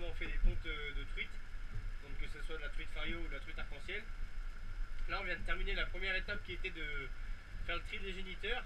on fait des pontes de truites, donc que ce soit de la truite fario ou de la truite arc-en-ciel. Là on vient de terminer la première étape qui était de faire le tri des géniteurs.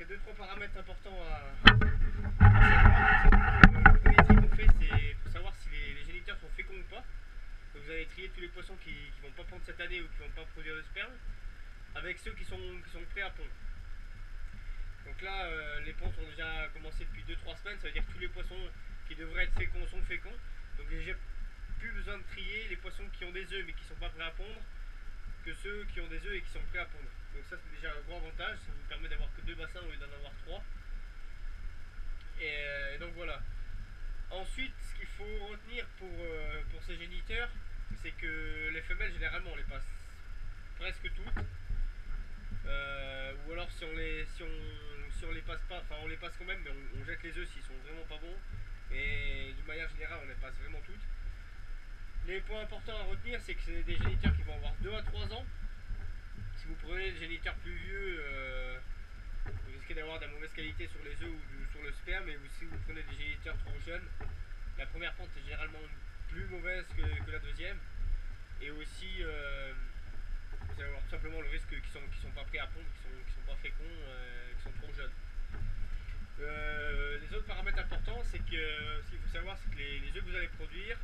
Deux trois paramètres importants à savoir. Le premier tri qu'on fait, c'est pour savoir si les géniteurs sont féconds ou pas. Donc vous allez trier tous les poissons qui ne vont pas pondre cette année ou qui ne vont pas produire de sperme, avec ceux qui sont prêts à pondre. Donc là, les ponds ont déjà commencé depuis 2-3 semaines, ça veut dire que tous les poissons qui devraient être féconds sont féconds. Donc j'ai déjà plus besoin de trier les poissons qui ont des œufs mais qui ne sont pas prêts à pondre que ceux qui ont des œufs et qui sont prêts à pondre. Donc ça c'est déjà un gros avantage, ça vous permet d'avoir que 2 bassins au lieu d'en avoir 3. Et donc voilà. Ensuite, ce qu'il faut retenir pour ces géniteurs, c'est que les femelles généralement on les passe presque toutes. Ou alors si on les passe pas, enfin on les passe quand même, mais on jette les œufs s'ils sont vraiment pas bons. Et d'une manière générale on les passe vraiment toutes. Les points importants à retenir, c'est que c'est des géniteurs qui vont avoir 2 à 3 ans. Si vous prenez des géniteurs plus vieux, vous risquez d'avoir de la mauvaise qualité sur les œufs ou sur le sperme. Et si vous prenez des géniteurs trop jeunes, la première pente est généralement plus mauvaise que la deuxième. Et aussi, vous allez avoir tout simplement le risque qu'ils sont pas prêts à pondre, qu'ils sont pas féconds, qu'ils sont trop jeunes. Les autres paramètres importants, c'est que ce qu'il faut savoir, c'est que les œufs que vous allez produire,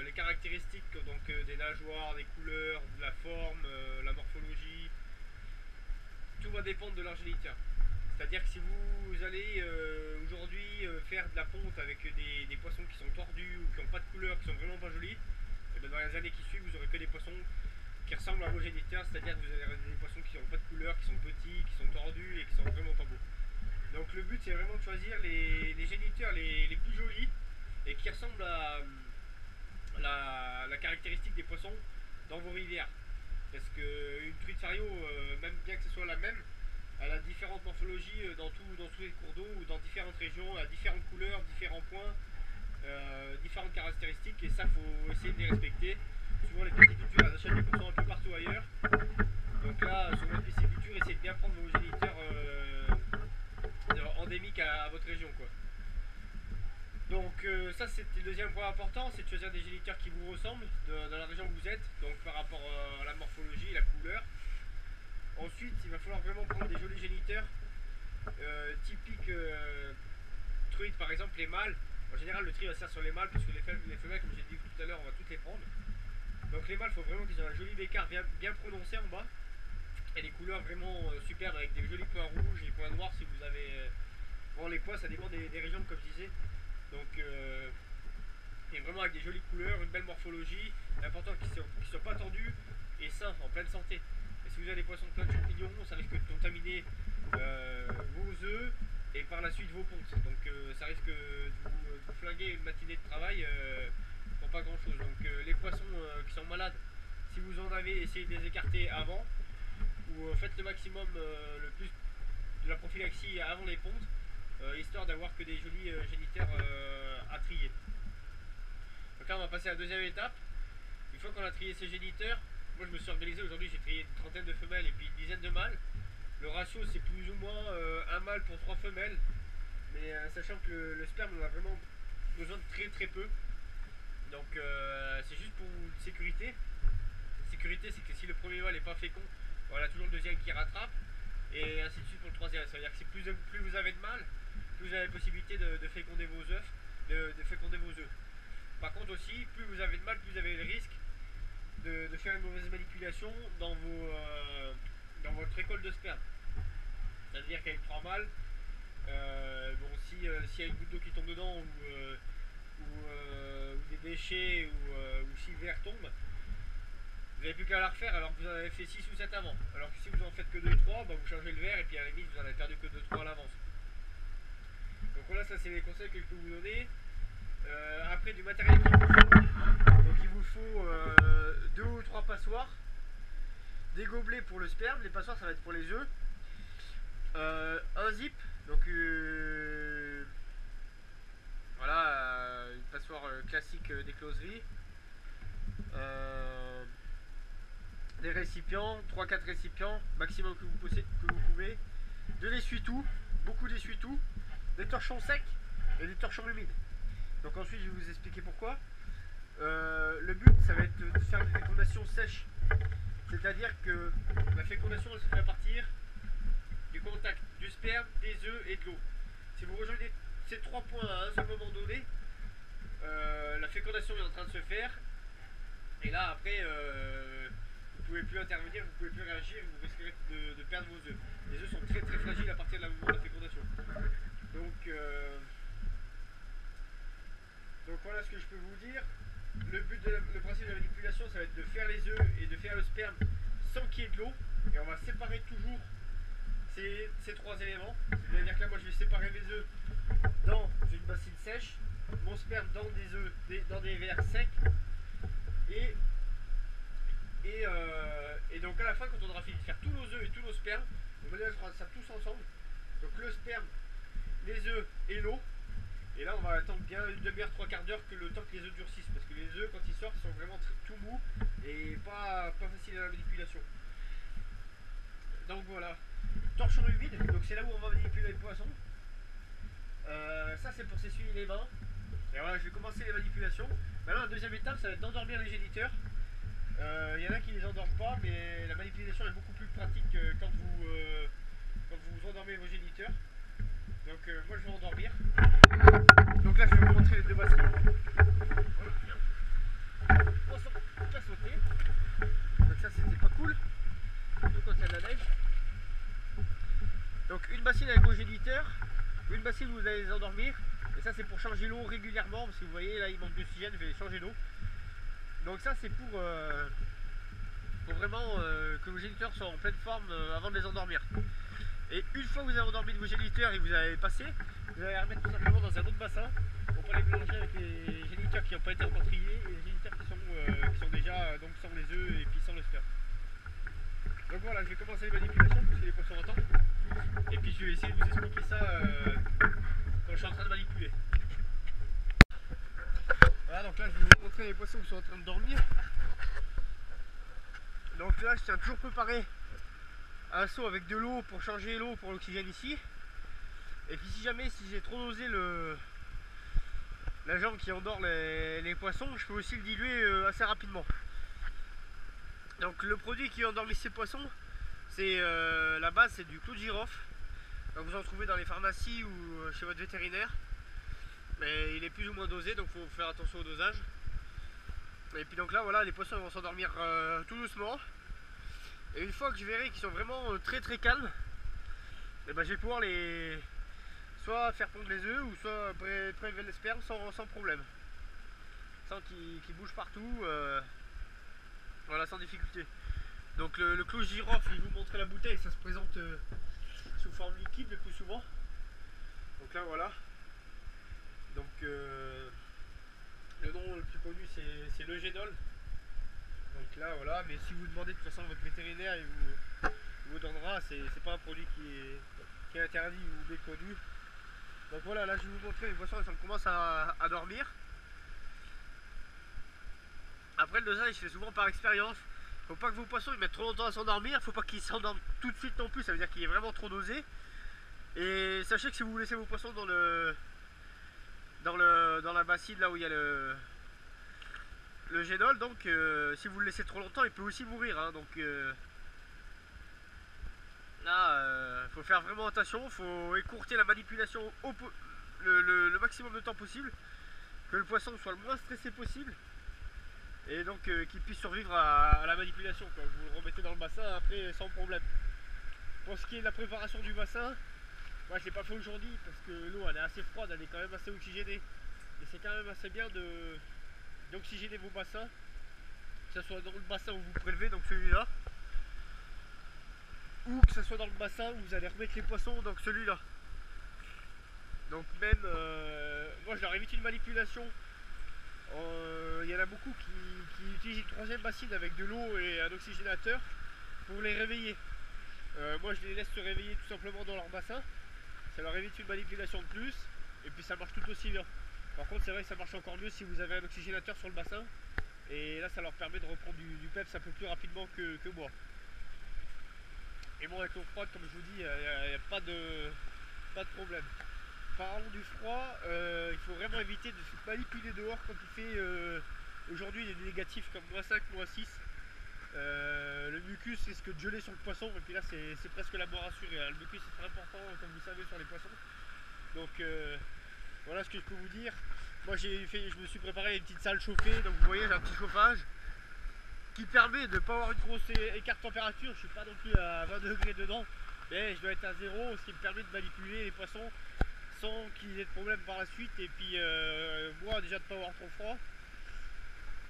les caractéristiques donc des nageoires, des couleurs, de la forme, la morphologie, tout va dépendre de leur géniteur. C'est-à-dire que si vous allez aujourd'hui faire de la ponte avec des poissons qui sont tordus ou qui n'ont pas de couleur, qui sont vraiment pas jolis, et bien dans les années qui suivent, vous aurez que des poissons qui ressemblent à vos géniteurs, c'est-à-dire que vous avez des poissons qui n'ont pas de couleur, qui sont petits, qui sont tordus et qui sont vraiment pas beaux. Donc le but c'est vraiment de choisir les géniteurs les plus jolis et qui ressemblent à la caractéristique des poissons dans vos rivières. Parce qu'une truite fario, même bien que ce soit la même, elle a différentes morphologies dans tous les cours d'eau ou dans différentes régions, à différentes couleurs, différents points, différentes caractéristiques, et ça faut essayer de les respecter. Souvent les piscicultures elles achètent des poissons un peu partout ailleurs. Donc là, sur votre pisciculture, essayez de bien prendre vos géniteurs endémiques à votre région, quoi. Donc ça c'était le deuxième point important, c'est de choisir des géniteurs qui vous ressemblent dans la région où vous êtes, donc par rapport à la morphologie, la couleur. Ensuite il va falloir vraiment prendre des jolis géniteurs, typiques truites par exemple les mâles. En général le tri va se faire sur les mâles, puisque les femelles comme j'ai dit tout à l'heure on va toutes les prendre. Donc les mâles il faut vraiment qu'ils aient un joli bécard bien prononcé en bas, Et des couleurs vraiment superbes avec des jolis points rouges et points noirs si vous avez. Bon, les points ça dépend des régions comme je disais. Donc et vraiment avec des jolies couleurs, une belle morphologie. L'important qu'ils ne soient pas tendus et sains, en pleine santé. Et si vous avez des poissons pleins de champignons, ça risque de contaminer vos œufs et par la suite vos pontes. Donc ça risque de vous flinguer une matinée de travail pour pas grand chose. Donc les poissons qui sont malades, si vous en avez, essayez de les écarter avant ou faites le maximum le plus de la prophylaxie avant les pontes, histoire d'avoir que des jolis géniteurs à trier. Donc là on va passer à la deuxième étape. Une fois qu'on a trié ces géniteurs, moi je me suis organisé aujourd'hui, j'ai trié une trentaine de femelles et puis une dizaine de mâles. Le ratio c'est plus ou moins un mâle pour 3 femelles, mais sachant que le sperme on a vraiment besoin de très très peu. Donc c'est juste pour une sécurité. Sécurité c'est que si le premier mâle n'est pas fécond, voilà toujours le deuxième qui rattrape, et ainsi de suite pour le troisième. Ça veut dire que plus vous avez de mâles, plus vous avez la possibilité de féconder vos œufs, de féconder vos œufs. Par contre aussi, plus vous avez de mâles, plus vous avez le risque de faire une mauvaise manipulation dans votre récolte de sperme. C'est-à-dire qu'avec 3 mâles, bon, s'il y a une goutte d'eau qui tombe dedans ou des déchets ou si le verre tombe, vous n'avez plus qu'à la refaire alors que vous en avez fait 6 ou 7 avant. Alors que si vous en faites que 2-3, bah, vous changez le verre et puis à la limite vous en avez perdu que 2-3 à l'avance. Donc voilà, ça c'est les conseils que je peux vous donner. Après du matériel qu'il vous faut. Donc il vous faut 2 ou 3 passoires, des gobelets pour le sperme, les passoires ça va être pour les œufs, un zip, donc voilà, une passoire classique d'écloserie, des récipients, 3-4 récipients maximum que vous pouvez, de l'essuie-tout, beaucoup d'essuie-tout, des torchons secs et des torchons humides. Donc ensuite je vais vous expliquer pourquoi. Le but ça va être de faire une fécondation sèche, c'est-à-dire que la fécondation elle se fait à partir du contact du sperme, des œufs et de l'eau. Si vous rejoignez ces 3 points à un seul moment donné, la fécondation est en train de se faire et là après vous ne pouvez plus intervenir, vous ne pouvez plus réagir, vous risquerez de perdre vos œufs. Les œufs sont très très fragiles à partir de la moment de la fécondation. Donc voilà ce que je peux vous dire. Le principe de la manipulation, ça va être de faire les œufs et de faire le sperme sans qu'il y ait de l'eau. Et on va séparer toujours ces 3 éléments. C'est-à-dire que là, moi, je vais séparer mes œufs dans une bassine sèche, mon sperme dans des œufs, dans des verres secs. Et donc à la fin, quand on aura fini de faire tous nos œufs et tous nos spermes, on mélangera ça tous ensemble. Donc le sperme, les œufs et l'eau. Et là on va attendre bien une demi-heure, 3/4 d'heure que le temps que les œufs durcissent. Parce que les œufs quand ils sortent ils sont vraiment tout mous et pas faciles à la manipulation. Donc voilà. Torchon humide, donc c'est là où on va manipuler les poissons. Ça c'est pour s'essuyer les mains. Et voilà, je vais commencer les manipulations. Maintenant la deuxième étape ça va être d'endormir les géniteurs. Il y en a qui les endorment pas, mais la manipulation est beaucoup plus pratique quand vous endormez vos géniteurs. Donc moi je vais endormir. Donc là je vais vous montrer les 2 bassines. On s'en pas sauter. Donc ça c'était pas cool. Surtout quand il y a de la neige. Donc une bassine avec vos géniteurs, une bassine où vous allez les endormir. Et ça c'est pour changer l'eau régulièrement. Parce que vous voyez là il manque d'oxygène, je vais changer d'eau. Donc ça c'est pour vraiment que vos géniteurs soient en pleine forme avant de les endormir. Et une fois que vous avez endormi vos géniteurs et que vous avez passé, vous allez les remettre tout simplement dans un autre bassin pour pas les mélanger avec les géniteurs qui n'ont pas été encore triés et les géniteurs qui sont déjà donc sans les œufs et puis sans le sperme. Donc voilà, je vais commencer les manipulations parce que les poissons attendent. Et puis je vais essayer de vous expliquer ça quand je suis en train de manipuler. Voilà, donc là je vais vous montrer les poissons qui sont en train de dormir. Donc là je tiens toujours préparé un seau avec de l'eau pour changer l'eau pour l'oxygène ici. Et puis si jamais j'ai trop dosé l'agent qui endort les poissons, je peux aussi le diluer assez rapidement. Donc le produit qui endormit ces poissons, c'est la base, c'est du clou de girofle. Donc vous en trouvez dans les pharmacies ou chez votre vétérinaire. Mais il est plus ou moins dosé, donc il faut faire attention au dosage. Et puis donc là voilà, les poissons vont s'endormir tout doucement. Et une fois que je verrai qu'ils sont vraiment très très calmes, et ben, je vais pouvoir les soit faire pondre les œufs ou soit prélever les spermes sans problème. Sans qu'ils bougent partout, voilà, sans difficulté. Donc le clou girofle, je vais vous montrer la bouteille, ça se présente sous forme liquide le plus souvent. Donc là voilà. Donc le nom le plus connu c'est le Génol. Donc là voilà, mais si vous demandez de toute façon votre vétérinaire, il vous donnera, c'est pas un produit qui est interdit ou méconnu. Donc voilà, là je vais vous montrer les poissons, ça commence à dormir. Après le dosage il se fait souvent par expérience. Faut pas que vos poissons ils mettent trop longtemps à s'endormir, faut pas qu'ils s'endorment tout de suite non plus, ça veut dire qu'il est vraiment trop dosé. Et sachez que si vous laissez vos poissons dans la bassine là où il y a le génol, donc si vous le laissez trop longtemps il peut aussi mourir, hein, donc là faut faire vraiment attention, faut écourter la manipulation le maximum de temps possible, que le poisson soit le moins stressé possible et donc qu'il puisse survivre à la manipulation, quoi. Vous le remettez dans le bassin après sans problème. Pour ce qui est de la préparation du bassin, moi je l'ai pas fait aujourd'hui parce que l'eau elle est assez froide, elle est quand même assez oxygénée et c'est quand même assez bien d'oxygéner vos bassins, que ce soit dans le bassin où vous prélevez, donc celui-là, ou que ce soit dans le bassin où vous allez remettre les poissons, donc celui-là. Donc même moi je leur évite une manipulation. Il y en a beaucoup qui utilisent une troisième bassine avec de l'eau et un oxygénateur pour les réveiller. Moi je les laisse se réveiller tout simplement dans leur bassin, ça leur évite une manipulation de plus et puis ça marche tout aussi bien. Par contre c'est vrai que ça marche encore mieux si vous avez un oxygénateur sur le bassin et là ça leur permet de reprendre du peps un peu plus rapidement que moi. Et bon, avec l'eau froide, comme je vous dis, il n'y a pas de problème. Parlons du froid, il faut vraiment éviter de se manipuler dehors quand il fait aujourd'hui des négatifs comme -5, -6. Le mucus risque de geler sur le poisson, et puis là c'est presque la mort assurée, hein. Le mucus est très important, comme vous savez, sur les poissons. Donc voilà ce que je peux vous dire. Moi je me suis préparé une petite salle chauffée, donc vous voyez j'ai un petit chauffage qui permet de ne pas avoir une grosse écart de température. Je suis pas non plus à 20 degrés dedans, mais je dois être à 0, ce qui me permet de manipuler les poissons sans qu'ils aient de problème par la suite, et puis moi déjà de ne pas avoir trop froid,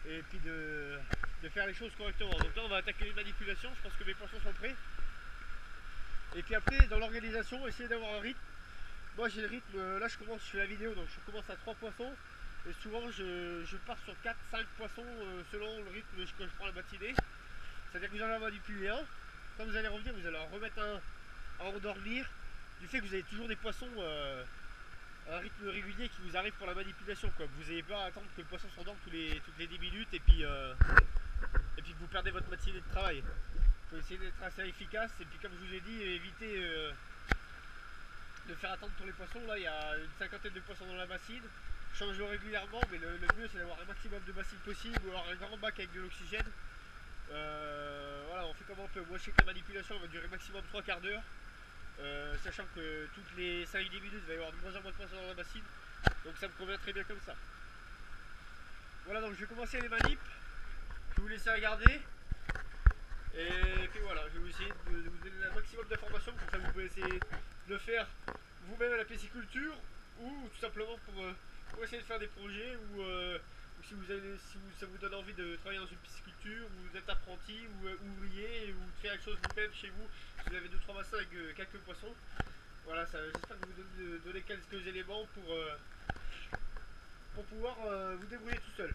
et puis de faire les choses correctement. Donc là on va attaquer les manipulations, je pense que mes poissons sont prêts. Et puis après dans l'organisation, essayer d'avoir un rythme. Moi j'ai le rythme, là je fais la vidéo, donc je commence à 3 poissons. Et souvent je pars sur 4-5 poissons selon le rythme que je prends la matinée. C'est-à-dire que vous allez en manipuler un, quand vous allez revenir vous allez en remettre un à endormir. Du fait que vous avez toujours des poissons un rythme régulier qui vous arrive pour la manipulation, quoi. Vous n'avez pas à attendre que le poisson s'endorme toutes les 10 minutes et puis que vous perdez votre matinée de travail. Il faut essayer d'être assez efficace et puis comme je vous ai dit, éviter de faire attendre tous les poissons. Là il y a une cinquantaine de poissons dans la bassine. Change-le régulièrement, mais le mieux c'est d'avoir un maximum de bassines possible ou alors un grand bac avec de l'oxygène. Voilà, on fait comme on peut. Moi je sais que la manipulation va durer maximum 3 quarts d'heure. Sachant que toutes les 5-10 minutes il va y avoir de moins en moins de poissons dans la bassine, donc ça me convient très bien comme ça. Voilà, donc je vais commencer les manips, je vais vous laisser regarder et puis voilà, je vais essayer de vous donner un maximum d'informations, comme ça vous pouvez essayer de le faire vous-même à la pisciculture ou tout simplement pour essayer de faire des projets ou si ça vous donne envie de travailler dans une pisciculture, ou d'être apprenti ou ouvrier ou de faire quelque chose vous-même chez vous, si vous avez 2-3 bassins avec quelques poissons. Voilà, j'espère que vous donner quelques éléments pour pouvoir vous débrouiller tout seul.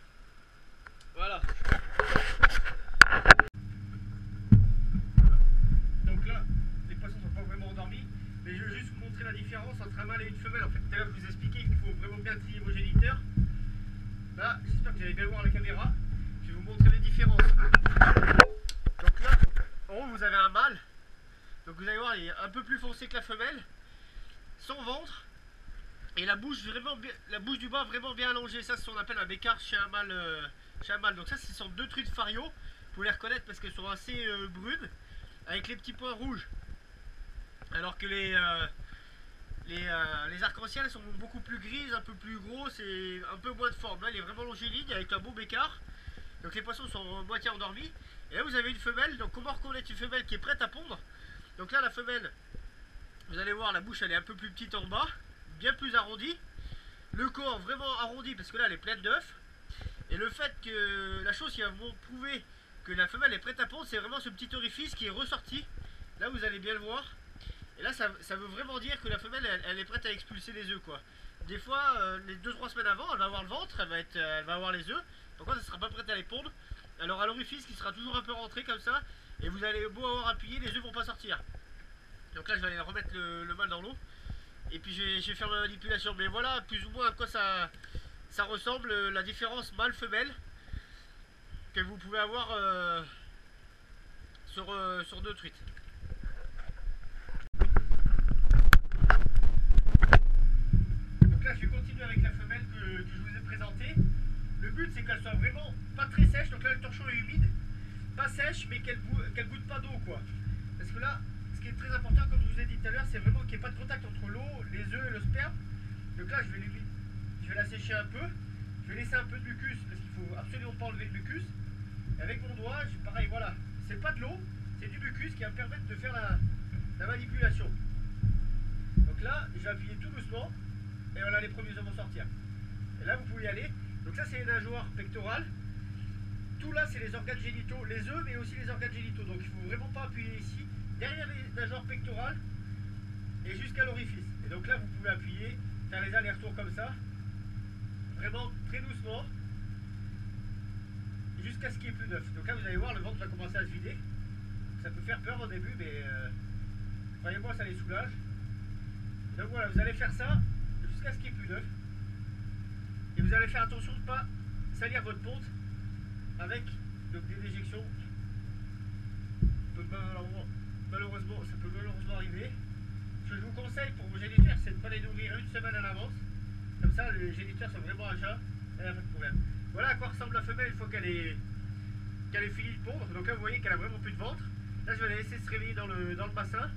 Voilà. Donc là, les poissons ne sont pas vraiment endormis, mais je veux juste vous montrer la différence entre un mâle et une femelle. En fait, tout à l'heure je vous expliquais qu'il faut vraiment bien trier vos géniteurs. Là, j'espère que vous allez bien voir la caméra. Je vais vous montrer les différences. Donc là, en haut, vous avez un mâle. Donc vous allez voir, il est un peu plus foncé que la femelle. Son ventre. Et la bouche du bas vraiment bien allongée. Ça, c'est ce qu'on appelle un bécard chez un mâle. Donc ça, ce sont 2 truites fario. Vous pouvez les reconnaître parce qu'elles sont assez brunes, avec les petits points rouges. Alors que les arcs-en-ciel sont beaucoup plus grises, un peu plus gros, c'est un peu moins de forme. Là il est vraiment longiligne avec un beau bécard. Donc les poissons sont moitié endormis. Et là vous avez une femelle, donc comment reconnaître une femelle qui est prête à pondre? Donc là la femelle, vous allez voir la bouche elle est un peu plus petite en bas, bien plus arrondie. Le corps vraiment arrondi parce que là elle est pleine d'œufs. Et le fait que la chose qui va vous prouver que la femelle est prête à pondre, c'est vraiment ce petit orifice qui est ressorti. Là vous allez bien le voir. Et là ça veut vraiment dire que la femelle elle est prête à expulser les œufs quoi. Des fois les 2-3 semaines avant elle va avoir le ventre, elle va avoir les œufs. Par contre elle ne sera pas prête à les pondre. Elle aura l'orifice qui sera toujours un peu rentré comme ça. Et vous allez beau avoir appuyé, les œufs vont pas sortir. Donc là je vais aller remettre le mâle dans l'eau. Et puis je vais faire ma manipulation. Mais voilà plus ou moins à quoi ça ressemble la différence mâle-femelle que vous pouvez avoir sur deux truites. Donc là je vais continuer avec la femelle que je vous ai présentée. Le but c'est qu'elle soit vraiment pas très sèche, donc là le torchon est humide, pas sèche mais qu'elle goûte pas d'eau quoi. Parce que là, ce qui est très important comme je vous ai dit tout à l'heure, c'est vraiment qu'il n'y ait pas de contact entre l'eau, les œufs et le sperme. Donc là je vais la sécher un peu, je vais laisser un peu de mucus parce qu'il faut absolument pas enlever le mucus. Et avec mon doigt, pareil voilà, c'est pas de l'eau, c'est du mucus qui va me permettre de faire la manipulation. Donc là, je vais appuyer tout doucement et voilà les premiers œufs vont sortir. Et là vous pouvez y aller. Donc ça c'est les nageoires pectorales. Tout là c'est les organes génitaux, les œufs mais aussi les organes génitaux. Donc il ne faut vraiment pas appuyer ici, derrière les nageoires pectorales et jusqu'à l'orifice. Et donc là vous pouvez appuyer, faire les allers-retours comme ça, vraiment très doucement, jusqu'à ce qu'il n'y ait plus d'œufs. Donc là vous allez voir le ventre va commencer à se vider. Ça peut faire peur au début mais croyez-moi ça les soulage. Donc voilà, vous allez faire ça jusqu'à ce qu'il n'y ait plus d'œufs. Et vous allez faire attention de ne pas salir votre ponte avec donc, des déjections. Malheureusement, ça peut malheureusement arriver. Ce que je vous conseille pour vos géniteurs, c'est de ne pas les nourrir une semaine à l'avance. Comme ça, les géniteurs sont vraiment à chat et il n'y a pas de problème. Voilà à quoi ressemble la femelle une fois qu'elle est finie de pondre. Donc là, vous voyez qu'elle a vraiment plus de ventre. Là, je vais la laisser se réveiller dans le bassin.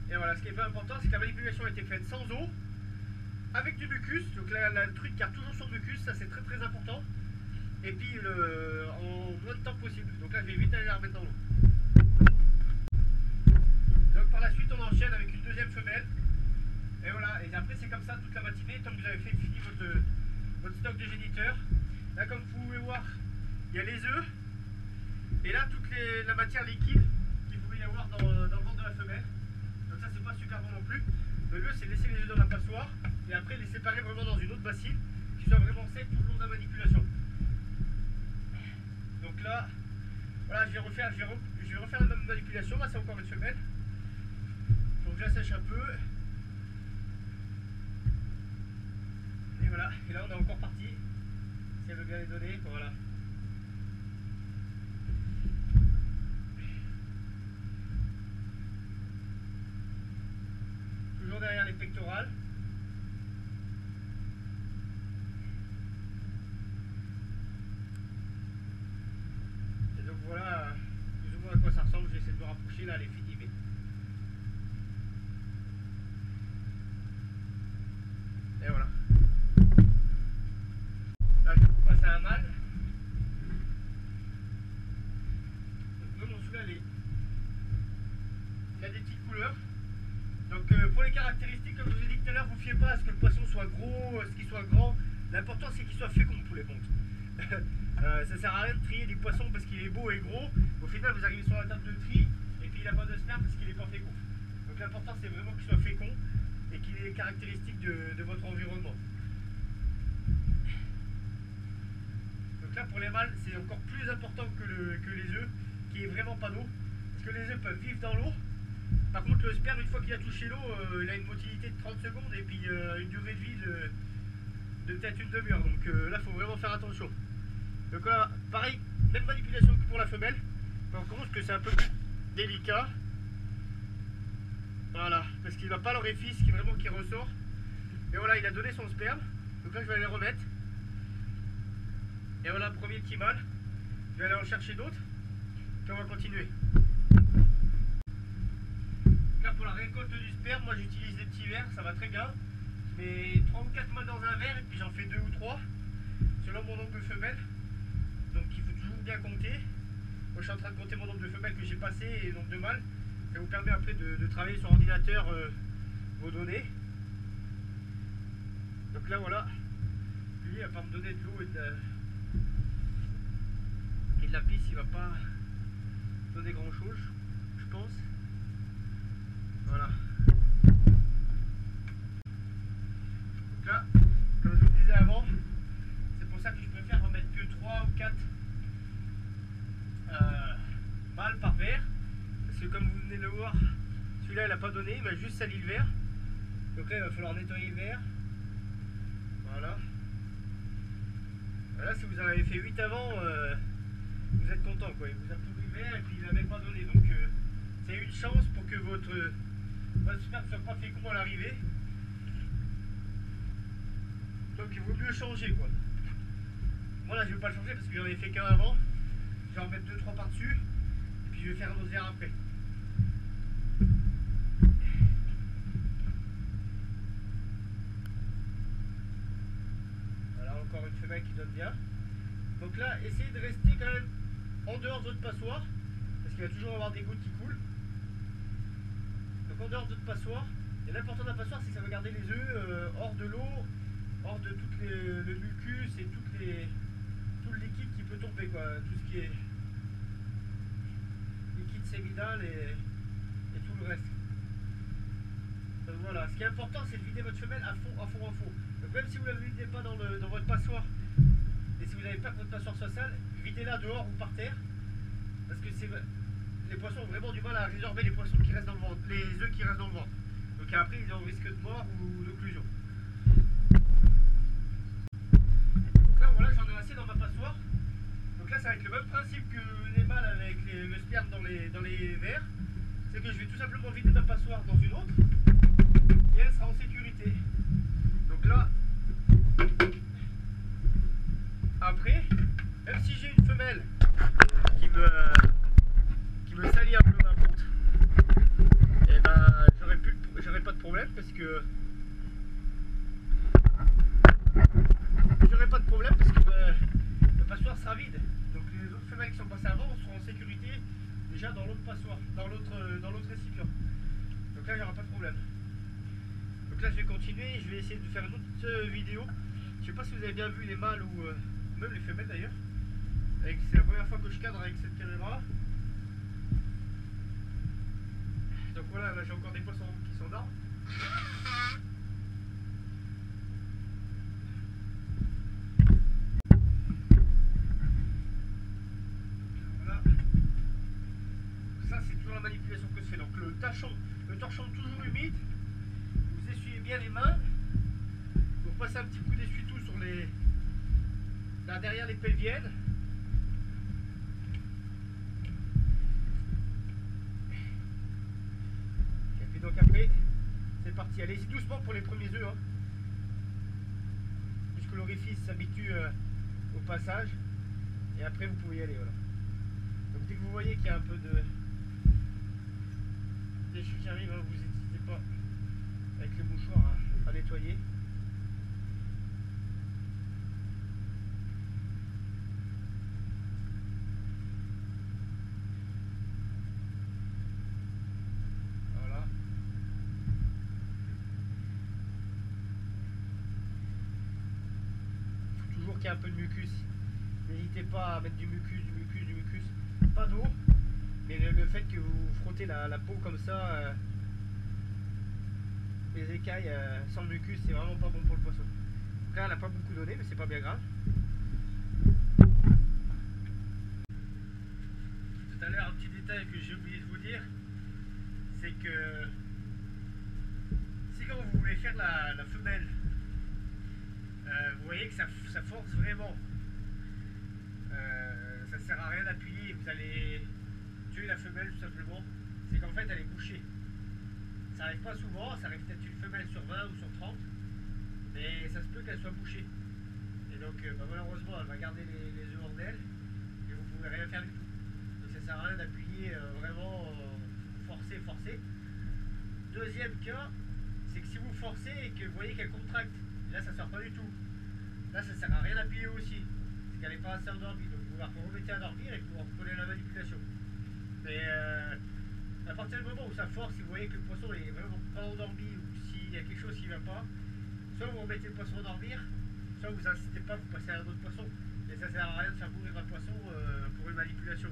Et voilà, ce qui est pas important, c'est que la manipulation a été faite sans eau, avec du mucus. Donc là, la truite garde toujours son mucus, ça c'est très très important. Et puis en moins de temps possible. Donc là, je vais vite aller la remettre dans l'eau. Donc par la suite, on enchaîne avec une deuxième femelle. Et voilà, et après c'est comme ça toute la matinée, tant que vous avez fini votre stock de géniteurs. Là, comme vous pouvez voir, il y a les œufs. Et là, toute la matière liquide qu'il pouvait y avoir dans le ventre de la femelle. Donc ça, c'est pas super bon non plus. Le mieux, c'est de laisser les œufs dans la passoire et après les séparer vraiment dans une autre bassine qui soit vraiment sec tout le long de la manipulation. Donc là, voilà, je vais refaire la même manipulation. Là, c'est encore une femelle. Donc je la sèche un peu. Et voilà, et là on est encore parti. Si elle veut bien les donner, voilà. Toujours derrière les pectorales. Et donc voilà plus ou moins à quoi ça ressemble. J'essaie de me rapprocher, là elle est finie. Mais... et voilà. Là je vais vous passer un mâle. Donc mon celui-là il a des petites couleurs. Donc pour les caractéristiques, comme je vous ai dit tout à l'heure, vous fiez pas à ce que le poisson soit gros, à ce qu'il soit grand. L'important c'est qu'il soit fécond pour les pontes. Ça sert à rien de trier du poisson parce qu'il est beau et gros. Au final vous arrivez sur la table de tri et puis il n'a pas de sperme parce qu'il n'est pas fécond. Donc l'important c'est vraiment qu'il soit fécond et qu'il ait les caractéristiques de votre environnement. Donc là pour les mâles c'est encore plus important que les œufs, qu'il n'y ait vraiment pas d'eau. Parce que les œufs peuvent vivre dans l'eau. Par contre le sperme une fois qu'il a touché l'eau, il a une motilité de 30 secondes et puis une durée de vie de peut-être une demi-heure. Donc là il faut vraiment faire attention. Donc là pareil, même manipulation que pour la femelle. Par contre que c'est un peu plus délicat. Voilà, parce qu'il n'a pas l'orifice qui ressort. Et voilà, il a donné son sperme. Donc là je vais aller le remettre. Et voilà, premier petit mâle. Je vais aller en chercher d'autres. Puis on va continuer. Là pour la récolte du sperme, moi j'utilise des petits verres, ça va très bien. Je mets 3 ou 4 mâles dans un verre et puis j'en fais 2 ou 3 selon mon nombre de femelles. Donc il faut toujours bien compter. Moi je suis en train de compter mon nombre de femelles que j'ai passées et le nombre de mâles. Ça vous permet après de travailler sur ordinateur vos données. Donc là voilà, lui il va pas me donner de l'eau et de la pisse, il va pas donner grand chose, je pense. Voilà. Donc là, comme je vous disais avant, c'est pour ça que je préfère en mettre que 3 ou 4 mâles par verre. Parce que comme vous venez de le voir, celui-là il n'a pas donné, il m'a juste sali le verre. Donc là il va falloir nettoyer le verre. Voilà. Là si vous en avez fait 8 avant, vous êtes content quoi. Il vous a pourri le verre et puis il n'avait pas donné. Donc c'est une chance pour que votre sperme ne soit pas fécond à l'arrivée. Donc il vaut mieux changer quoi. Moi là je vais pas le changer parce que j'en ai fait qu'un avant. Je vais en mettre 2-3 par dessus. Et puis je vais faire un autre verre après. Voilà encore une femelle qui donne bien. Donc là essayez de rester quand même en dehors de votre passoire. Parce qu'il va toujours avoir des gouttes qui coulent. Donc en dehors de votre passoire. Et l'important de la passoire c'est que ça va garder les œufs hors de l'eau. Hors de tout le mucus et tout le liquide qui peut tomber quoi, tout ce qui est liquide séminal et tout le reste. Donc voilà, ce qui est important c'est de vider votre femelle à fond. Donc même si vous ne la videz pas dans votre passoire et si vous n'avez pas que votre passoire soit sale, videz-la dehors ou par terre parce que les poissons ont vraiment du mal à résorber les poissons qui restent dans le ventre, les œufs qui restent dans le ventre. Donc après ils ont risque de mort ou d'occlusion. Voilà, j'en ai assez dans ma passoire. Donc là, ça va être le même principe que les mâles avec le sperme dans les verres. C'est que je vais tout simplement vider ma passoire dans une autre et elle sera en sécurité. Donc là, après, même si j'ai une femelle qui me salit un peu ma ponte, et ben j'aurai pas de problème parce que la passoire sera vide. Donc les autres femelles qui sont passées avant seront en sécurité déjà dans l'autre passoire, dans l'autre récipient. Donc là il n'y aura pas de problème. Donc là je vais continuer, je vais essayer de faire une autre vidéo. Je sais pas si vous avez bien vu les mâles ou même les femelles d'ailleurs. C'est la première fois que je cadre avec cette caméra. Donc voilà, là j'ai encore des poissons qui sont d'armes. Manipulation que je fais. Donc le torchon toujours humide, vous essuyez bien les mains, vous repassez un petit coup d'essuie-tout sur là derrière les pelviennes. Et puis donc après, c'est parti. Allez-y doucement pour les premiers œufs, hein, puisque l'orifice s'habitue au passage, et après vous pouvez y aller. Voilà. Donc dès que vous voyez qu'il y a un peu de déchets qui arrivent, hein, vous n'hésitez pas avec le mouchoir à nettoyer. Voilà. Il faut toujours qu'il y ait un peu de mucus. N'hésitez pas à mettre du mucus. Pas d'eau. Mais le fait que vous frottez la peau comme ça, les écailles sans le mucus, c'est vraiment pas bon pour le poisson. Donc là, elle n'a pas beaucoup donné, mais c'est pas bien grave. Tout à l'heure, un petit détail que j'ai oublié de vous dire, c'est que si quand vous voulez faire la femelle, vous voyez que ça force vraiment. Ça sert à rien d'appuyer, vous allez tuer la femelle tout simplement. C'est qu'en fait elle est bouchée. Ça arrive pas souvent, ça arrive peut-être une femelle sur 20 ou sur 30, mais ça se peut qu'elle soit bouchée. Et donc malheureusement elle va garder les œufs hors d'elle et vous pouvez rien faire du tout. Donc ça sert à rien d'appuyer vraiment forcer. Deuxième cas, c'est que si vous forcez et que vous voyez qu'elle contracte, là ça sort pas du tout. Là ça sert à rien d'appuyer aussi, c'est qu'elle n'est pas assez endormie. Donc vous vous remettez à dormir et vous reprenez la manipulation. Mais à partir du moment où ça force, si vous voyez que le poisson est vraiment pas endormi ou s'il y a quelque chose qui ne va pas, soit vous remettez le poisson à dormir, soit vous n'incitez pas, vous passez à un autre poisson. Et ça sert à rien de faire mourir un poisson pour une manipulation.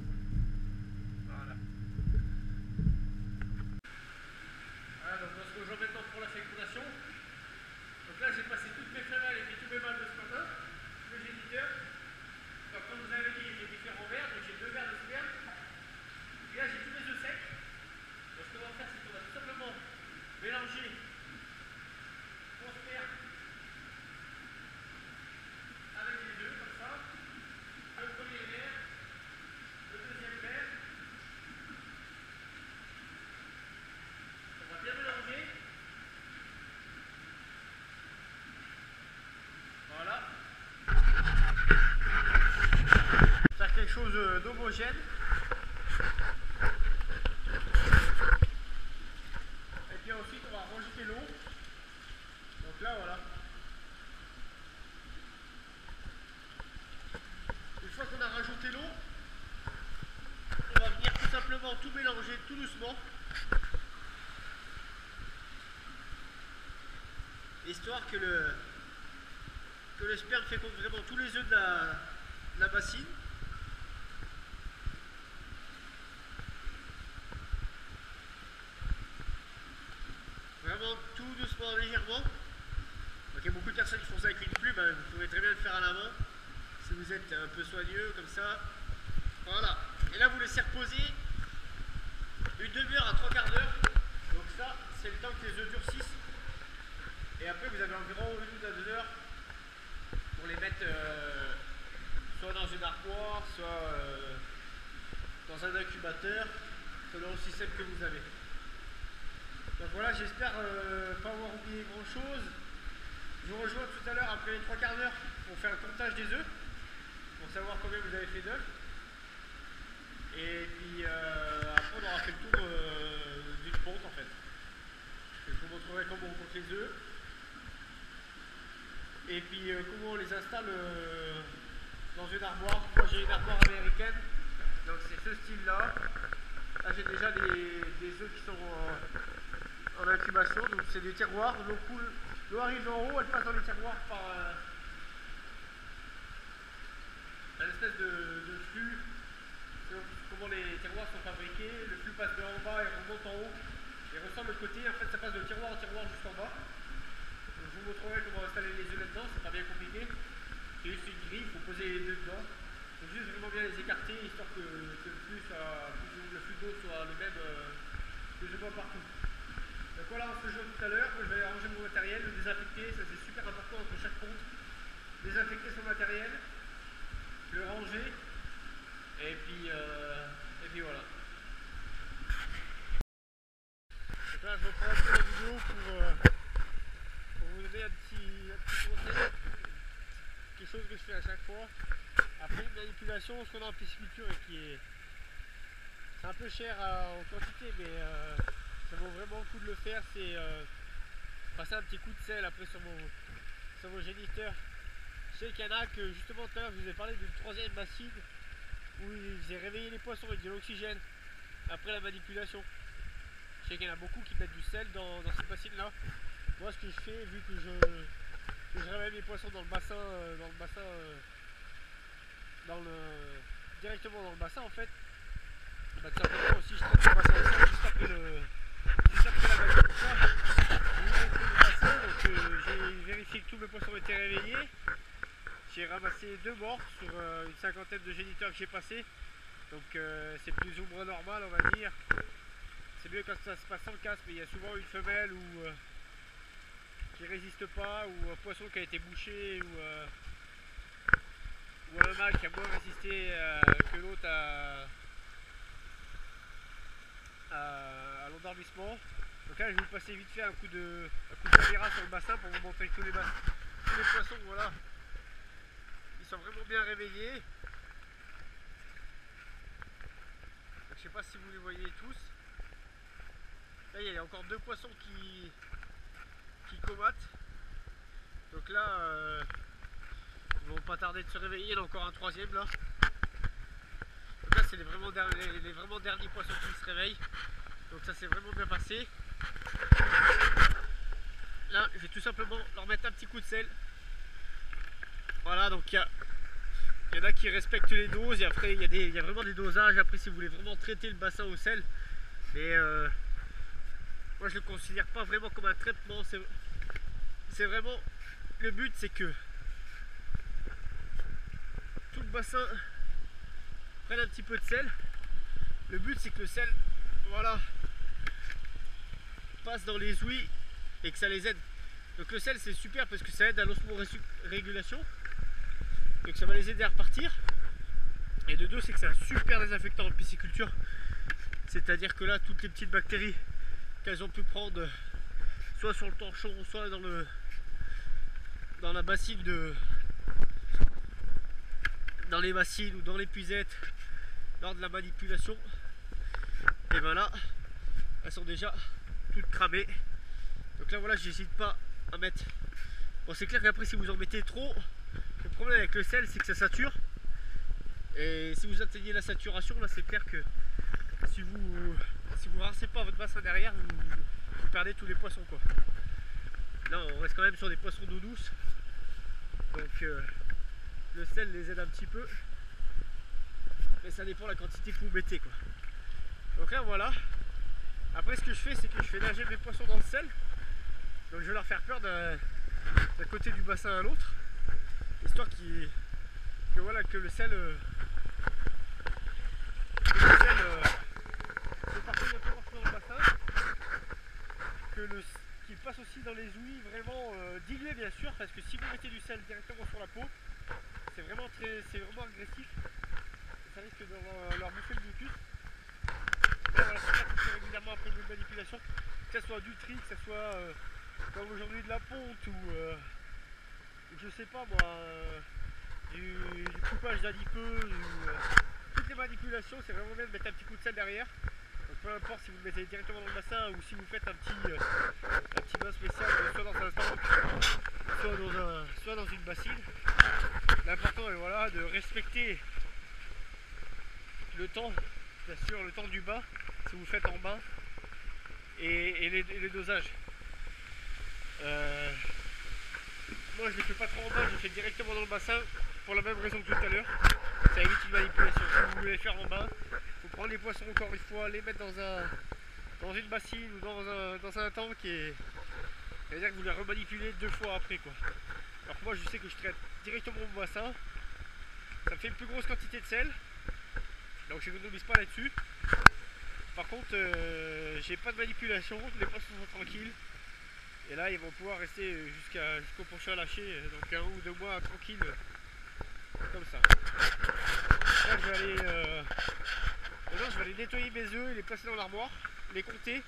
Voilà. Voilà, donc on se rejoint maintenant pour la fécondation. Donc là j'ai passé toutes mes femelles et tous mes mâles de ce matin, le géniteur. Donc comme vous avez dit, j'ai différents verres, donc j'ai 2 verres de sperme. Et là j'ai tous mes œufs secs. Donc ce qu'on va faire, c'est qu'on va tout simplement mélanger mon sperme avec les œufs, comme ça. Le premier verre, le deuxième verre. On va bien mélanger. Voilà. Faire quelque chose d'homogène. Et puis ensuite on va rajouter l'eau. Donc là voilà. Une fois qu'on a rajouté l'eau, on va venir tout simplement tout mélanger tout doucement. Histoire que le sperme féconde vraiment tous les œufs de la bassine. Vraiment tout doucement, légèrement. Donc il y a beaucoup de personnes qui font ça avec une plume, hein. Vous pouvez très bien le faire à la main. Si vous êtes un peu soigneux comme ça. Voilà. Et là vous laissez reposer une demi-heure à 3/4 d'heure. Donc ça, c'est le temps que les œufs durcissent. Et après vous avez environ 1 à 2 heures pour les mettre soit dans une armoire, soit dans un incubateur, selon le système que vous avez. Donc voilà, j'espère pas avoir oublié grand chose. Je vous rejoins tout à l'heure après les 3/4 d'heure pour faire le comptage des œufs, pour savoir combien vous avez fait d'œufs. Et puis après on aura fait le tour d'une ponte en fait. Je vous montrerai comment on compte les œufs. Et puis comment on les installe dans une armoire. Moi j'ai une armoire américaine, donc c'est ce style là. Là j'ai déjà des œufs qui sont en incubation, donc c'est des tiroirs, l'eau coule, l'eau arrive d'en haut, elle passe dans les tiroirs par un espèce de flux. Selon comment les tiroirs sont fabriqués, le flux passe de en bas et remonte en haut et ressort de l'autre côté. En fait ça passe de tiroir en tiroir juste en bas. Donc, je vous montrerai comment installer les œufs là-dedans, c'est pas bien compliqué. C'est juste une grille, il faut poser les œufs dedans. Il faut juste vraiment bien les écarter histoire que le flux d'eau soit le même plus ou moins partout. Donc voilà, on se rejoint tout à l'heure. Moi je vais aller ranger mon matériel, le désinfecter, ça c'est super important entre chaque ponte. Désinfecter son matériel, le ranger, et puis voilà. Donc là je reprends un peu la vidéo pour vous donner un petit conseil, quelque chose que je fais à chaque fois. Après une manipulation, ce qu'on a en pisciculture et qui est un peu cher en quantité, mais ça vaut vraiment le coup de le faire, c'est passer un petit coup de sel après sur vos géniteurs. Je sais qu'il y en a que justement tout à l'heure je vous ai parlé d'une 3e bassine où ils faisaient réveiller les poissons avec de l'oxygène après la manipulation. Je sais qu'il y en a beaucoup qui mettent du sel dans cette bassine là. Moi ce que je fais, vu que je réveille mes poissons dans le bassin, directement dans le bassin en fait, bah, tout simplement aussi je traite le bassin ensemble juste après la manipulation. Donc j'ai vérifié que tous mes poissons étaient réveillés. J'ai ramassé 2 morts sur une 50aine de géniteurs que j'ai passé. Donc c'est plus ou moins normal on va dire. C'est mieux quand ça se passe sans casse, mais il y a souvent une femelle qui résiste pas, ou un poisson qui a été bouché, ou un mâle qui a moins résisté que l'autre à l'endormissement. Donc là je vais vous passer vite fait un coup de caméra sur le bassin pour vous montrer que tous les poissons, voilà, ils sont vraiment bien réveillés. Donc, je sais pas si vous les voyez tous. Là il y a encore 2 poissons qui comatent. Donc là ils vont pas tarder de se réveiller. Il y en a encore un 3e là. c'est les vraiment derniers poissons qui se réveillent. Donc ça s'est vraiment bien passé. Là, je vais tout simplement leur mettre un petit coup de sel. Voilà, donc il y en a qui respectent les doses et après il y a vraiment des dosages. Après, si vous voulez vraiment traiter le bassin au sel, mais moi je le considère pas vraiment comme un traitement. C'est vraiment le but, c'est que tout le bassin prenne un petit peu de sel. Le but, c'est que le sel, voilà, passe dans les ouïes et que ça les aide. Donc le sel, c'est super parce que ça aide à l'osmorégulation. Donc ça va les aider à repartir. Et de deux, c'est que c'est un super désinfectant en pisciculture. C'est-à-dire que là, toutes les petites bactéries qu'elles ont pu prendre, soit sur le torchon, soit dans la bassine dans les bassines ou dans les puisettes, lors de la manipulation, et ben là, elles sont déjà toutes cramées. Donc là, voilà, j'hésite pas à mettre. Bon, c'est clair qu'après, si vous en mettez trop, le problème avec le sel, c'est que ça sature. Et si vous atteignez la saturation, là, c'est clair que si vous rincez pas votre bassin derrière, vous perdez tous les poissons, quoi. Là, on reste quand même sur des poissons d'eau douce. Donc le sel les aide un petit peu. Mais ça dépend de la quantité que vous mettez, quoi. Donc là, voilà. Après, ce que je fais, c'est que je fais nager mes poissons dans le sel. Donc je vais leur faire peur d'un côté du bassin à l'autre. Histoire que le sel se partage un peu partout dans le bassin. Qu'il passe aussi dans les ouïes, vraiment dilué, bien sûr, parce que si vous mettez du sel directement sur la peau, c'est vraiment agressif. Ça risque de leur bouffer le mucus. Voilà, c'est ça qu'on fait régulièrement après une manipulation, que ce soit du tri, que ce soit comme aujourd'hui de la ponte ou je sais pas moi, du coupage d'adipeuses ou toutes les manipulations. C'est vraiment bien de mettre un petit coup de sel derrière. Donc peu importe si vous le mettez directement dans le bassin ou si vous faites un petit bain spécial, soit dans un tank, soit dans une bassine. L'important est, voilà, de respecter le temps, bien sûr, le temps du bain si vous faites en bain et les dosages. Moi je ne les fais pas trop en bain, je les fais directement dans le bassin pour la même raison que tout à l'heure. Ça évite une manipulation. Si vous voulez les faire en bain, il faut prendre les poissons encore une fois, les mettre dans une bassine ou dans un tank et c'est-à-dire que vous les remanipulez 2 fois après, quoi. Alors que moi je sais que je traite directement mon bassin, ça me fait une plus grosse quantité de sel, donc je n'économise pas là-dessus. Par contre j'ai pas de manipulation, les poissons sont tranquilles. Et là ils vont pouvoir rester jusqu'au prochain lâcher, donc 1 ou 2 mois tranquille, comme ça. Là je vais aller nettoyer mes œufs et les placer dans l'armoire, les compter.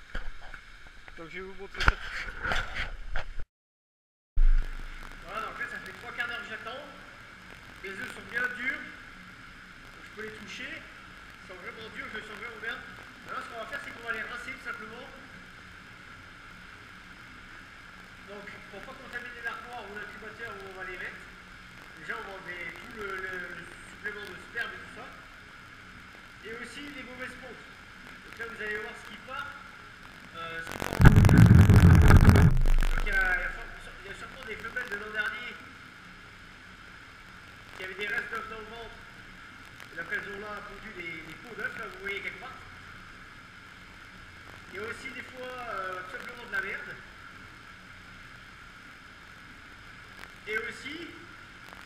Donc je vais vous montrer ça. Voilà, donc là ça fait 3 quarts d'heure que j'attends. Les œufs sont bien durs, donc je peux les toucher. Ils sont vraiment durs, je les sens vraiment bien. Maintenant ce qu'on va faire, c'est qu'on va les rincer tout simplement. Donc pour pas contaminer l'armoire ou l'incubateur où on va les mettre, déjà on va enlever tout le supplément de sperme et tout ça. Et aussi les mauvaises pontes. Donc là vous allez voir ce qui part. Donc il y a sûrement des femelles de l'an dernier qui avaient des restes d'œufs dans le ventre. Et là elles ont là pondu des pots d'œufs, là vous voyez quelque part. Il y a aussi des fois tout simplement de la merde. Et aussi,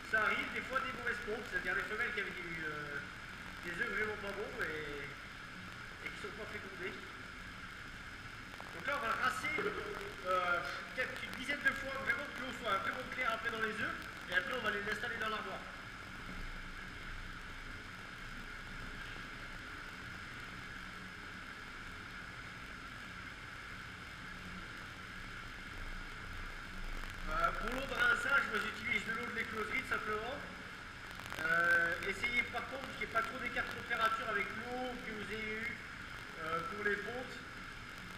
ça arrive des fois des mauvaises pompes, c'est-à-dire des femelles qui avaient des œufs vraiment pas bons et qui ne sont pas fécondés. Donc là on va le rincer peut-être une dizaine de fois, vraiment que l'eau soit vraiment claire après dans les œufs, et après on va les installer dans l'armoire. Pour l'eau de rinçage, moi j'utilise de l'eau de l'écloserie tout simplement. Essayez par contre qu'il n'y ait pas trop d'écart de température avec l'eau que vous ayez eu pour les pontes.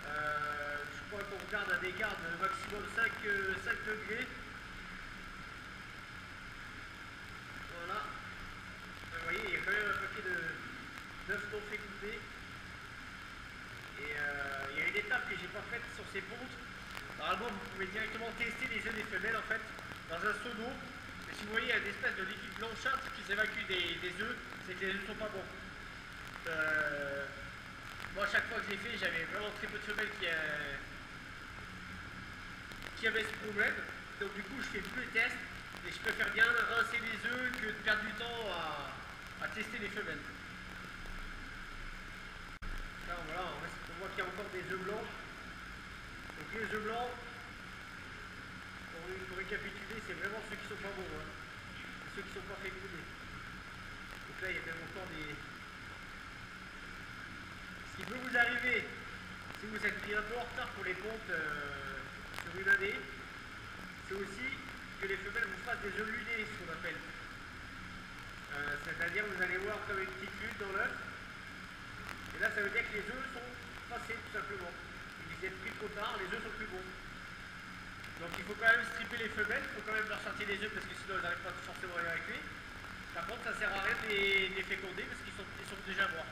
Je crois qu'on regarde à des écart de maximum 5 degrés. Voilà. Vous voyez, il y a quand même un paquet d'œufs Normalement, vous pouvez directement tester les œufs des femelles en fait dans un seau d'eau. Mais si vous voyez, il y a une espèce de liquide blanchâtre qui s'évacue des œufs, c'est que les œufs sont pas bons. Moi, à chaque fois que je l'ai fait, j'avais vraiment très peu de femelles qui avaient ce problème. Donc du coup, je fais plus les tests et je préfère bien rincer les œufs que de perdre du temps à tester les femelles. Là, voilà, on voit qu'il y a encore des œufs blancs. Donc les œufs blancs, pour récapituler, c'est vraiment ceux qui sont pas bons, hein. Ceux qui sont pas fécondés. Donc là, il y a même encore des... Ce qui peut vous arriver, si vous êtes pris un peu en retard pour les pontes sur une année, c'est aussi que les femelles vous fassent des œufs lunés, ce qu'on appelle. C'est-à-dire vous allez voir comme une petite lune dans l'œuf. Et là, ça veut dire que les œufs sont passés, tout simplement. Si vous êtes pris trop tard, les œufs sont plus bons. Donc il faut quand même stripper les femelles, il faut quand même leur sortir les œufs parce que sinon elles n'arrivent pas forcément à les évacuer. Par contre, ça sert à rien de les féconder parce qu'ils sont déjà morts.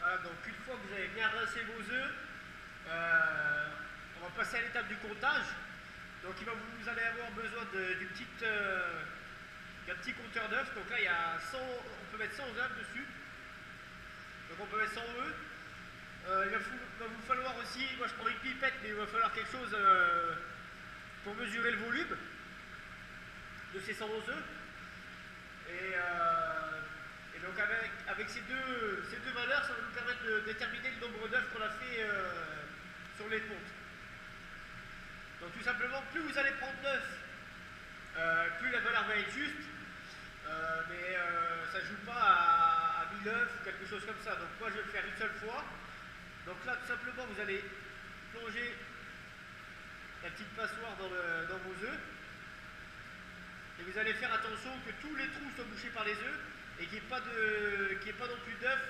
Voilà, donc une fois que vous avez bien rincé vos œufs, on va passer à l'étape du comptage. Donc vous allez avoir besoin d'un petit compteur d'œufs. Donc là, il y a 100, on peut mettre 100 œufs dessus. Donc on peut mettre 100 œufs. Il va vous falloir aussi, moi je prends une pipette, mais il va falloir quelque chose pour mesurer le volume de ces 100 œufs. Et donc avec ces deux valeurs, ça va nous permettre de déterminer le nombre d'œufs qu'on a fait sur les pontes. Donc tout simplement, plus vous allez prendre d'œufs, plus la valeur va être juste, mais ça ne joue pas à 1000 œufs ou quelque chose comme ça. Donc moi je vais le faire une seule fois. Donc là tout simplement vous allez plonger la petite passoire dans vos œufs. Et vous allez faire attention que tous les trous soient bouchés par les œufs et qu'il n'y ait pas non plus d'œufs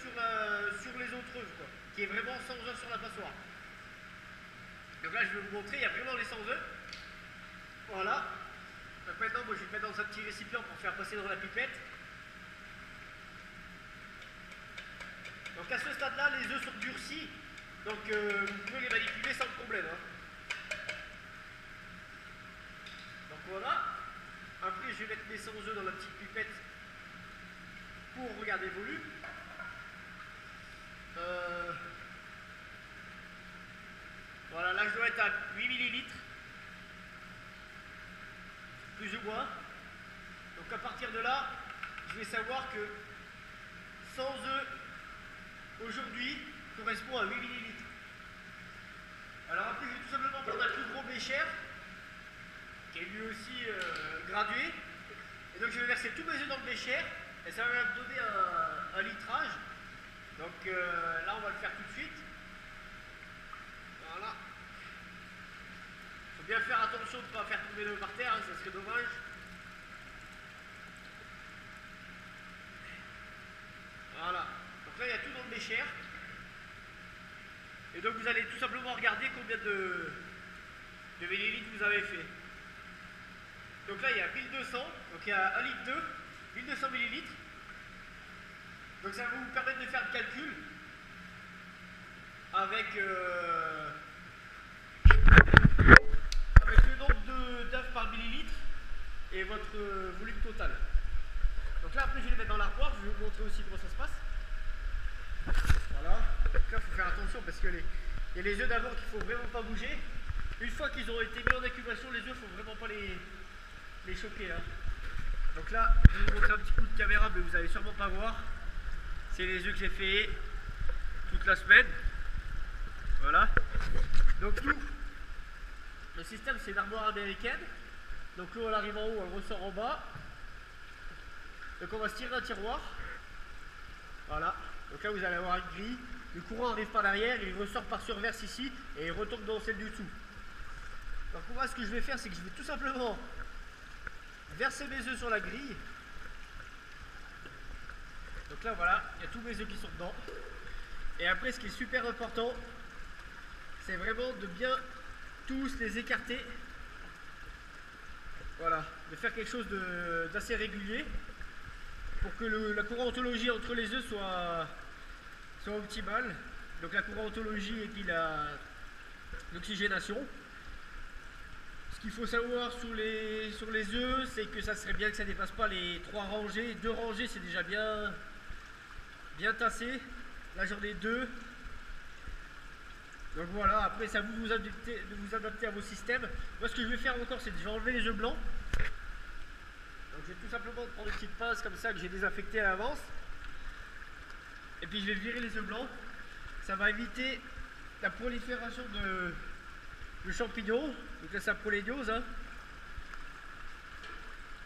sur les autres œufs, quoi. Qu'il y ait vraiment 100 œufs sur la passoire. Donc là je vais vous montrer, il y a vraiment les 100 œufs. Voilà. Donc maintenant moi je vais le mettre dans un petit récipient pour faire passer dans la pipette. Donc à ce stade là les œufs sont durcis. Donc vous pouvez les manipuler sans problème, hein. Donc voilà. Après je vais mettre mes 100 œufs dans la petite pipette pour regarder le volume. Voilà, là je dois être à 8 ml, plus ou moins. Donc à partir de là, je vais savoir que 100 œufs aujourd'hui correspond à 8 ml. Alors après, je vais tout simplement prendre un plus gros bécher, qui est lui aussi gradué. Et donc je vais verser tous mes œufs dans le bécher, et ça va me donner un litrage. Donc là, on va le faire tout de suite. Voilà. Il faut bien faire attention de ne pas faire tomber l'eau par terre, hein, ça serait dommage. Voilà. Donc là, il y a tout dans le bécher. Et donc vous allez tout simplement regarder combien de millilitres vous avez fait. Donc là, il y a 1200, donc il y a 1 litre d'eau, 1200 millilitres. Donc ça va vous permettre de faire le calcul avec le nombre d'œufs par millilitre et votre volume total. Donc là après je vais les mettre dans l'armoire, je vais vous montrer aussi comment ça se passe. Voilà, donc là il faut faire attention parce que il y a les œufs d'avant qu'il ne faut vraiment pas bouger. Une fois qu'ils ont été mis en incubation, les œufs, il ne faut vraiment pas les choquer, hein. Donc là, je vais vous montrer un petit coup de caméra, mais vous n'allez sûrement pas voir. C'est les œufs que j'ai fait toute la semaine. Voilà. Donc nous, le système c'est une armoire américaine. Donc l'eau elle arrive en haut, elle ressort en bas. Donc on va se tirer un tiroir. Voilà. Donc là vous allez avoir une grille. Le courant arrive par l'arrière, il ressort par surverse ici et il retombe dans celle du dessous. Donc moi ce que je vais faire c'est que je vais tout simplement verser mes œufs sur la grille. Donc là voilà, il y a tous mes œufs qui sont dedans. Et après ce qui est super important, c'est vraiment de bien tous les écarter. Voilà, de faire quelque chose d'assez régulier pour que la courantologie entre les œufs soit optimale. Donc la courantologie et puis l'oxygénation. Ce qu'il faut savoir sur les œufs, c'est que ça serait bien que ça ne dépasse pas les 3 rangées. 2 rangées, c'est déjà bien tassé. Là j'en ai 2. Donc voilà, après c'est à vous de vous adapter à vos systèmes. Moi ce que je vais faire encore, c'est que je vais enlever les œufs blancs. Donc je vais tout simplement prendre une petite pince comme ça que j'ai désinfecté à l'avance. Et puis je vais virer les œufs blancs. Ça va éviter la prolifération de champignons. Donc là c'est la prolédiose. Hein.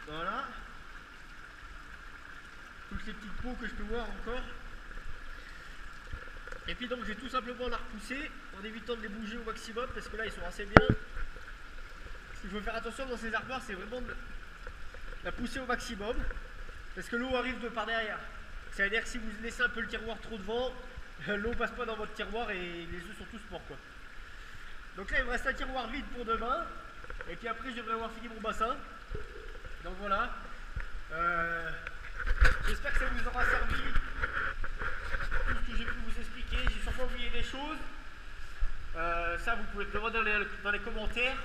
Voilà. Toutes les petites peaux que je peux voir encore. Et puis donc je vais tout simplement la repousser en évitant de les bouger au maximum parce que là ils sont assez bien. Ce qu'il faut faire attention dans ces armoires, c'est vraiment de la pousser au maximum parce que l'eau arrive de par derrière. Ça veut dire que si vous laissez un peu le tiroir trop devant, l'eau passe pas dans votre tiroir et les œufs sont tous morts quoi. Donc là il me reste un tiroir vide pour demain et puis après je devrais avoir fini mon bassin. Donc voilà. J'espère que ça vous aura servi. Tout ce que j'ai pu vous expliquer, j'ai sûrement oublié des choses. Ça, vous pouvez me demander dans les commentaires.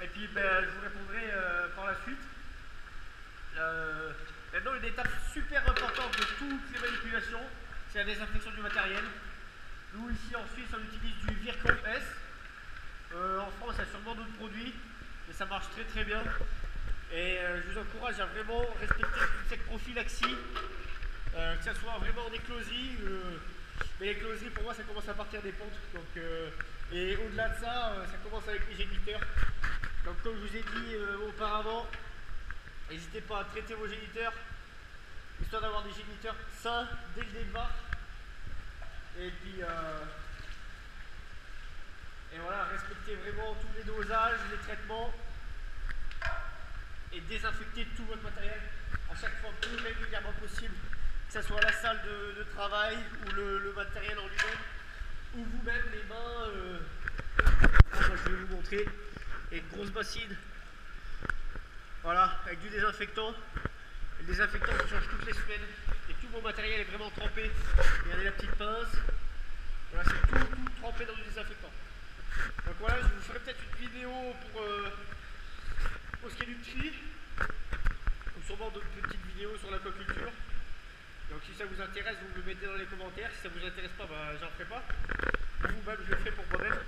Et puis, je vous répondrai par la suite. Maintenant, une étape super importante de toutes les manipulations, c'est la désinfection du matériel. Nous, ici en Suisse, on utilise du Virkon S. En France, il y a sûrement d'autres produits, mais ça marche très très bien. Et je vous encourage à vraiment respecter toute cette prophylaxie. Que ça soit vraiment en écloserie, mais l'écloserie pour moi ça commence à partir des pentes, donc, et au-delà de ça, ça commence avec les géniteurs. Donc comme je vous ai dit auparavant, n'hésitez pas à traiter vos géniteurs, histoire d'avoir des géniteurs sains dès le départ. Et puis et voilà, respectez vraiment tous les dosages, les traitements, et désinfectez tout votre matériel à chaque fois le plus régulièrement possible. Que ce soit la salle de travail ou le matériel en lui-même, ou vous-même les mains. Moi, je vais vous montrer une grosse bassine, voilà, avec du désinfectant. Le désinfectant je change toutes les semaines et tout mon matériel est vraiment trempé. Regardez la petite pince, voilà, c'est tout trempé dans du désinfectant. Donc voilà, je vous ferai peut-être une vidéo pour ce qui est du tri, ou sûrement d'autres petites vidéos sur l'aquaculture. Donc si ça vous intéresse, vous me le mettez dans les commentaires. Si ça vous intéresse pas, j'en ferai pas. Vous-même, je le fais pour moi-même.